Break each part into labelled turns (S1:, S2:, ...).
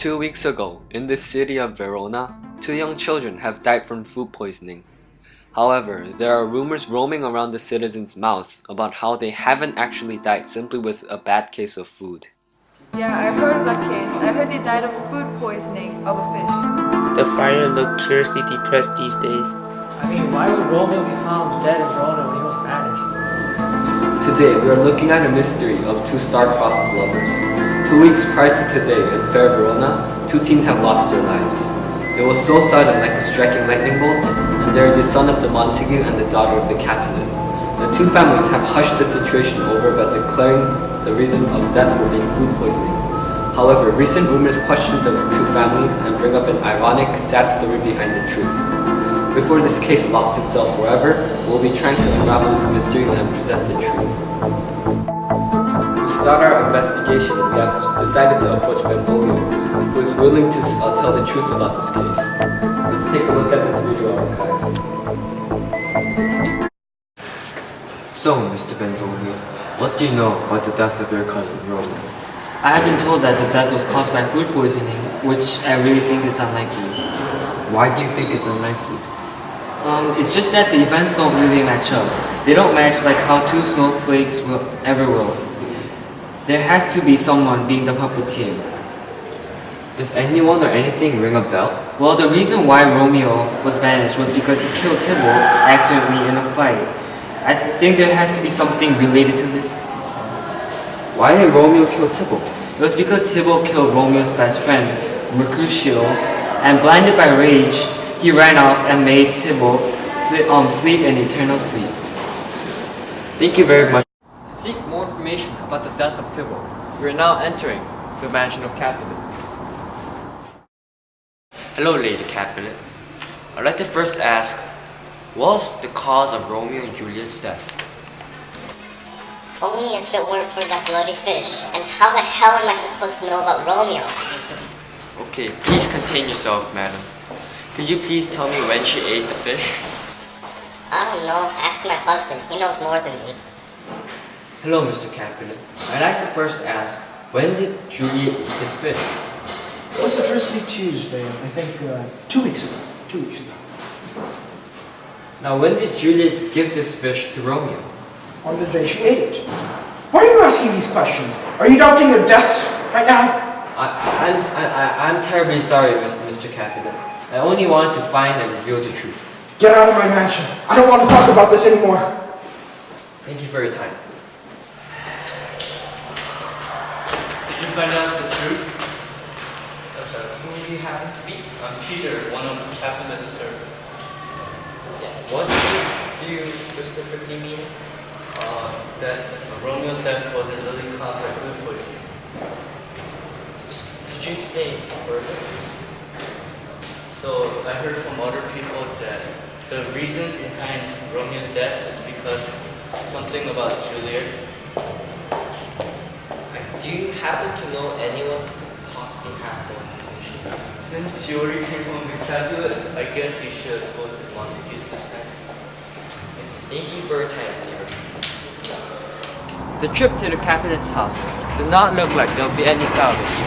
S1: 2 weeks ago, in the city of Verona, 2 young children have died from food poisoning. However, there are rumors roaming around the citizens' mouths about how they haven't actually died simply with a bad case of food.
S2: Yeah, I heard of that case. I heard they died of food poisoning of a fish.
S3: The fire looked curiously depressed these days.
S4: I mean, why would Romeo be found dead in Verona when he was banished?
S5: Today, we are looking at a mystery of two star-crossed lovers. 2 weeks prior to today, in fair Verona, 2 teens have lost their lives. It was so sudden, like a striking lightning bolt, and they are the son of the Montague and the daughter of the Capulet. The 2 families have hushed the situation over by declaring the reason of death for being food poisoning. However, recent rumors question the 2 families and bring up an ironic, sad story behind the truth. Before this case locks itself forever, we'll be trying to unravel this mystery and present the truth. To start our investigation, we have decided to approach Benvolio, who is willing to tell the truth about this case. Let's take a look at this video archive.
S1: So, Mr. Benvolio, what do you know about the death of your cousin, Romeo?
S6: I have been told that the death was caused by food poisoning, which I really think is unlikely.
S1: Why do you think it's unlikely?
S6: It's just that the events don't really match up. They don't match like how 2 snowflakes will ever will. There has to be someone being the puppeteer.
S1: Does anyone or anything ring a bell?
S6: Well, the reason why Romeo was banished was because he killed Tybalt accidentally in a fight. I think there has to be something related to this.
S1: Why did Romeo kill Tybalt?
S6: It was because Tybalt killed Romeo's best friend, Mercutio, and blinded by rage, he ran off and made Tybalt sleep in eternal sleep.
S1: Thank you very much. To seek more information about the death of Tybalt, we are now entering the mansion of Capulet.
S7: Hello, Lady Capulet. I'd like to first ask, what was the cause of Romeo and Juliet's death?
S8: Only if it weren't for that bloody fish. And how the hell am I supposed to know about Romeo?
S7: Okay, please contain yourself, madam. Could you please tell me when she ate the fish?
S8: I don't know. Ask my husband. He knows more than me.
S1: Hello, Mr. Capulet. I'd like to first ask, when did Juliet eat this fish?
S4: It was a drizzly Tuesday, I think 2 weeks ago. 2 weeks ago.
S1: Now, when did Juliet give this fish to Romeo?
S4: On the day she ate it. Why are you asking these questions? Are you doubting their deaths right now?
S1: I'm terribly sorry, Mr. Capulet. I only wanted to find and reveal the truth.
S4: Get out of my mansion. I don't want to talk about this anymore.
S1: Thank you for your time.
S9: Did you find out the truth? Who do you happen to be? I'm Peter, one of Capulet's servants.
S1: What do you specifically mean?
S9: That Romeo's death wasn't really caused by food poisoning.
S1: Could you explain further, please?
S9: So I heard from other people that the reason behind Romeo's death is because something about Juliet.
S1: Do you happen to know anyone who could possibly have more information?
S9: Since you already came from the Capulet, I guess you should go to the Montagues this time.
S1: Yes, thank you for your time, dear. The trip to the Capulet's house did not look like there would be any salvage.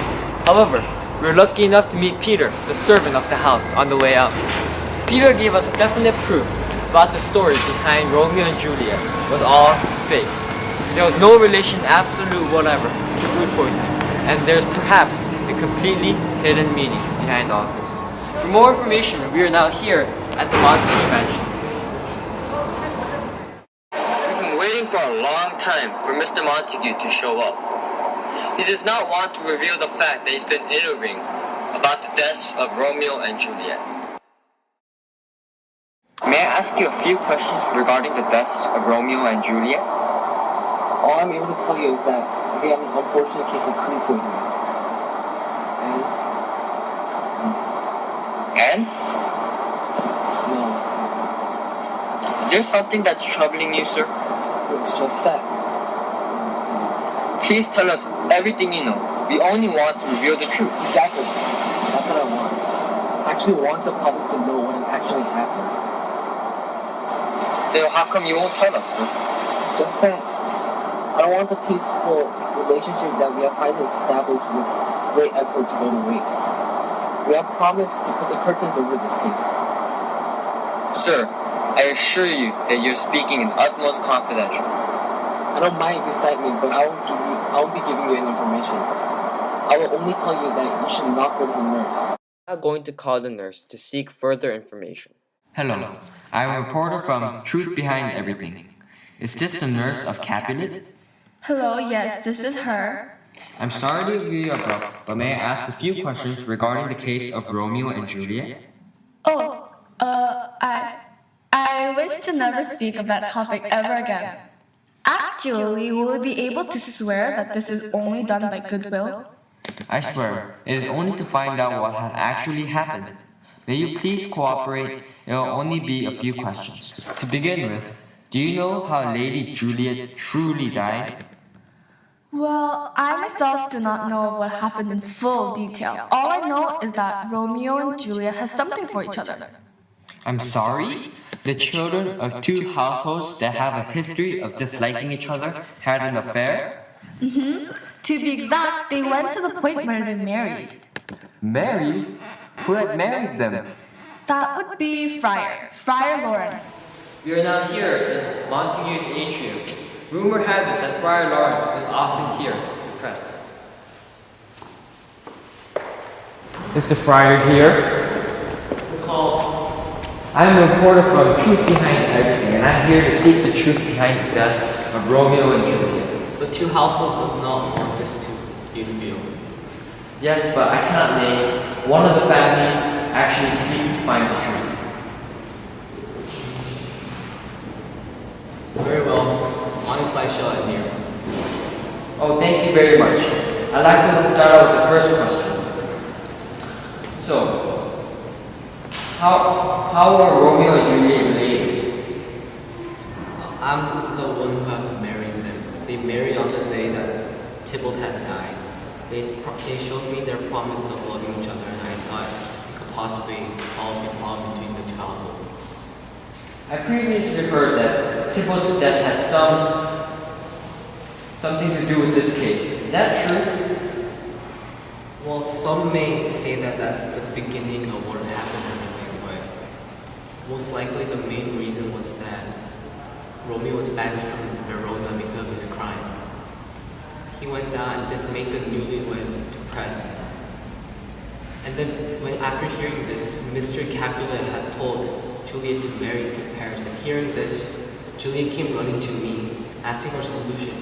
S1: However, we were lucky enough to meet Peter, the servant of the house, on the way out. Peter gave us definite proof about the story behind Romeo and Juliet was all fake. There was no relation, absolute whatever, to food poisoning, and there's perhaps a completely hidden meaning behind all of this. For more information, we are now here at the Montague Mansion.
S7: We've been waiting for a long time for Mr. Montague to show up. He does not want to reveal the fact that he's been interviewing about the deaths of Romeo and Juliet. May I ask you a few questions regarding the deaths of Romeo and Juliet?
S3: All I'm able to tell you is that they have an unfortunate case of food poisoning.
S7: And?
S3: No,
S7: Is there something that's troubling you, sir?
S3: it's just that.
S7: Please tell us everything you know. We only want to reveal the truth.
S3: Exactly. That's what I want. I actually want the public to know what actually happened.
S7: Then how come you won't tell us, sir?
S3: It's just that I don't want the peaceful relationship that we have finally established with great effort to go to waste. We have promised to put the curtains over this case.
S7: Sir, I assure you that you're speaking in utmost confidential.
S3: I don't mind if you cite me, but I won't be giving you any information. I will only tell you that you should not go to the nurse.
S1: I'm going to call the nurse to seek further information.
S10: Hello, I'm a reporter from Truth Behind Everything. Is this the nurse of Capulet?
S2: Hello, yes, this is her.
S10: I'm sorry to be abrupt, but may I ask a few questions regarding the case of Romeo and Juliet?
S2: Oh, I wish to never speak of that topic ever again. Actually, will we be able to swear that this is only done by goodwill?
S10: I swear, it is only to find out what had actually happened. May you please cooperate? It will only be a few questions. To begin with, do you know how Lady Juliet truly died?
S2: Well, I myself do not know what happened in full detail. All I know is that Romeo and Juliet have something for each other.
S10: I'm sorry? The children of two households that have a history of disliking each other had an affair?
S2: To be exact, they went to the point where they married.
S10: Married? Who had married them?
S2: That would be Friar Lawrence.
S1: We are now here in Montague's atrium. Rumor has it that Friar Lawrence is often here, depressed.
S10: Is the friar here? I'm a reporter from Truth Behind Everything, and I'm here to seek the truth behind the death of Romeo and Juliet.
S5: The two households does not want this to be revealed.
S1: Yes, but I cannot name. One of the families actually seeks to find the truth.
S5: Very well. On the slideshow at near.
S1: Oh, thank you very much. I'd like to start out with the first question. So, how are Romeo and Juliet related?
S5: I'm the one who have married them. They married on the day that Tybalt had died. They showed me their promise of loving each other, and I thought it could possibly solve the problem between the two households.
S1: I previously heard that Tybalt's death had something to do with this case. Is that true?
S5: Well, some may say that that's the beginning of what happened and everything, but most likely the main reason was that Romeo was banished from Verona because of his crime. He went down and this made the newlyweds depressed. And then after hearing this, Mr. Capulet had told Juliet to marry to Paris, and hearing this, Juliet came running to me, asking for a solution.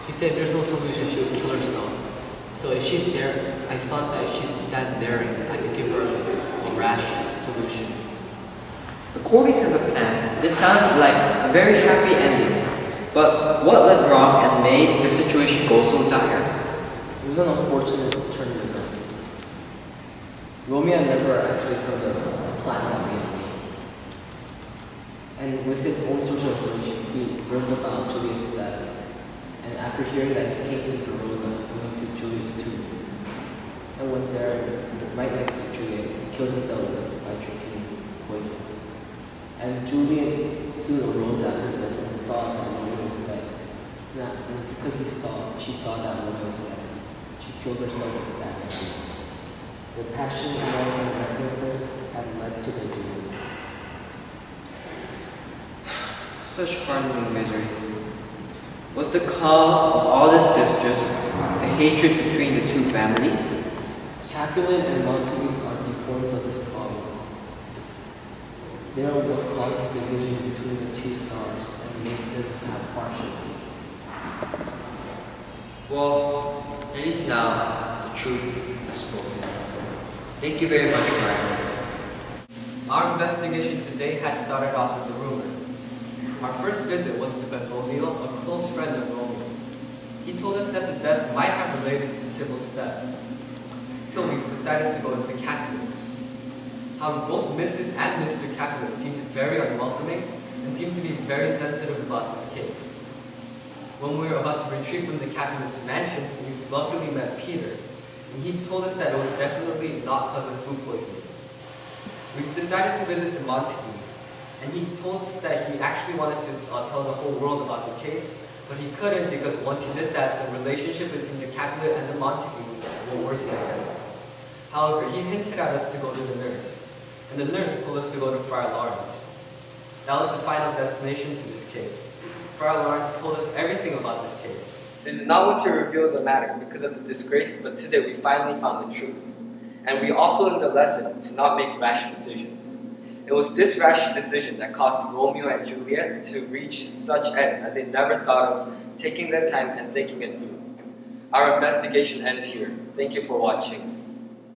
S5: She said if there's no solution, she would kill herself. So if she's there, I thought that if she's that daring, I could give her a rash solution.
S1: According to the plan, this sounds like a very happy ending. But what went wrong and made the situation go so dire?
S5: It was an unfortunate turn of events. Romeo never actually heard of the plan that we had made. And with his own source of information, he learned about Juliet's death. And after hearing that, he came to Verona and went to Juliet's tomb. And went there, right next to Juliet, he killed himself by drinking poison. And Juliet soon arose after this and saw that Romeo was dead. And because she saw that Romeo was dead, she killed herself with a dagger. Their passionate love and recklessness had led to their doom.
S1: Such harmony and misery. Was the cause of all this distress the hatred between the two families?
S5: Capulet and Montague are the forms of this problem. They are what caused the division between the two stars and made them have partiality.
S1: Well, at least now the truth is spoken. Thank you very much, Ryan.
S6: Our investigation today had started off with the rumor. Our first visit was to Benvolio, a close friend of Romeo. He told us that the death might have related to Tybalt's death. So we've decided to go to the Capulets. However, both Mrs. and Mr. Capulet seemed very unwelcoming and seemed to be very sensitive about this case. When we were about to retreat from the Capulets' mansion, we luckily met Peter, and he told us that it was definitely not because of food poisoning. We've decided to visit the Montague, and he told us that he actually wanted to tell the whole world about the case, but he couldn't because once he did that, the relationship between the Capulet and the Montague were worsening again. However, he hinted at us to go to the nurse, and the nurse told us to go to Friar Lawrence. That was the final destination to this case. Friar Lawrence told us everything about this case. They did not want to reveal the matter because of the disgrace, but today we finally found the truth. And we also learned the lesson to not make rash decisions. It was this rash decision that caused Romeo and Juliet to reach such ends as they never thought of taking their time and thinking it through. Our investigation ends here. Thank you for watching.